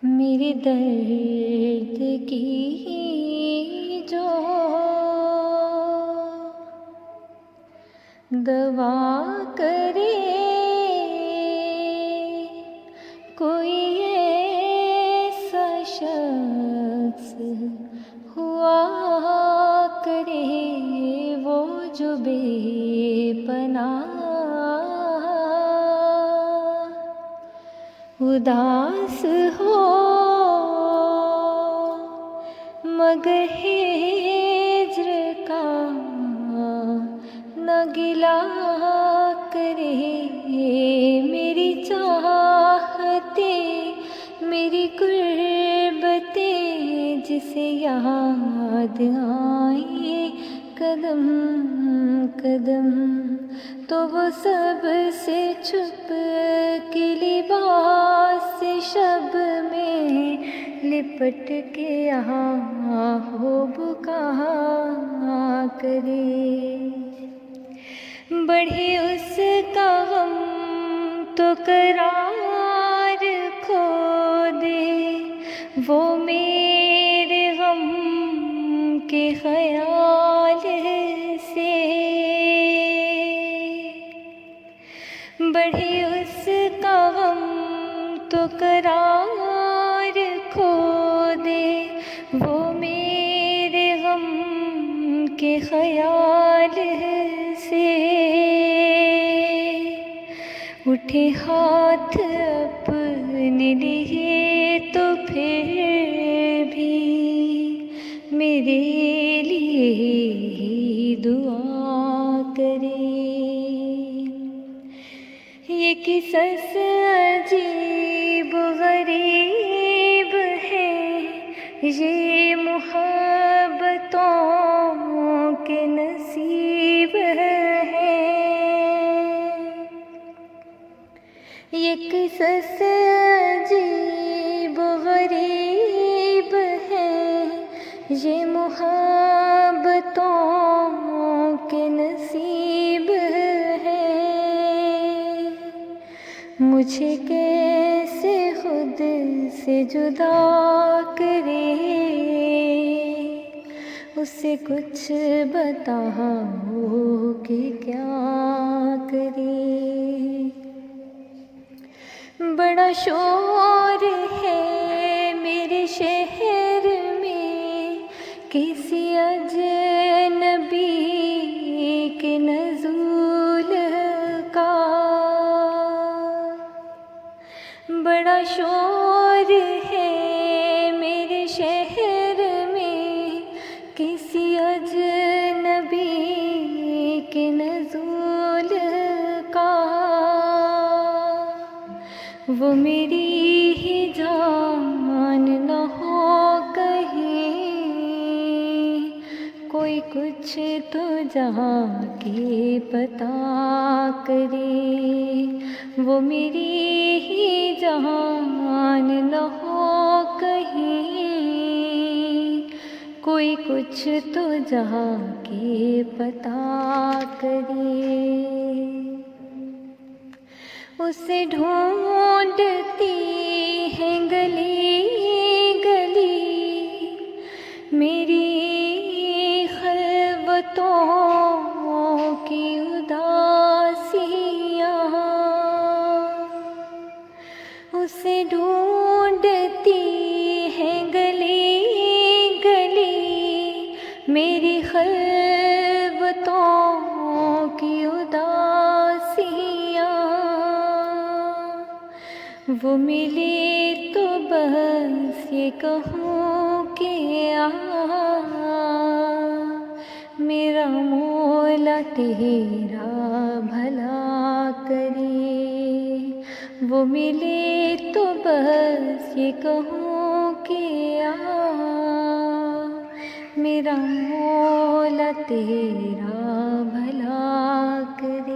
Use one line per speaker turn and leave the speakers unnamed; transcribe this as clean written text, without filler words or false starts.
میرے درد کی جو دوا کرے کوئی ایسا شخص ہوا کرے وہ جو بے پناہ اداس ہو مگر ہجر کا نہ گلہ کرے میری چاہتے میری قربتیں جسے یاد آئیں قدم قدم تو وہ سب سے چھپ کے لباس شب میں لپٹ کے یہاں ہو بکا کرے بڑھے اس کا غم تو قرار کھو دے وہ میرے غم کے خیال سے بڑھے اس کا غم تو قرار کھو دے وہ میرے غم کے خیال سے اٹھے ہاتھ اپنے لیے تو پھر بھی میرے لیے ہی دعا کرے یہ قصص عجیب غریب ہے یہ محبتوں کے نصیب ہے یہ قصص عجیب غریب ہے یہ محبتوں کے نصیب ہے مجھے کیسے خود سے جدا کرے اسے کچھ بتاؤ کہ کیا کرے بڑا شور ہے میرے شہر میں کسی اجنبی کے نزول کا بڑا شور ہے میرے شہر میں کسی اجنبی کے نزول کا وہ میری ہی جان نہ ہو کہیں کوئی کچھ تو جا کے پتا کرے وہ میری ہی جان نہ ہو کہیں کوئی کچھ تو جا کے پتا کرے اسے ڈھونڈتی ہے گلی گلی میری خلوتوں کی اداسیاں اسے ڈھونڈتی ہے گلی گلی میری خلوتوں کی اداسیاں وہ ملے تو بس یہ کہوں کہ میرا مولا تیرا بھلا کرے وہ ملے تو بس یہ کہوں کہ میرا مولا تیرا بھلا کرے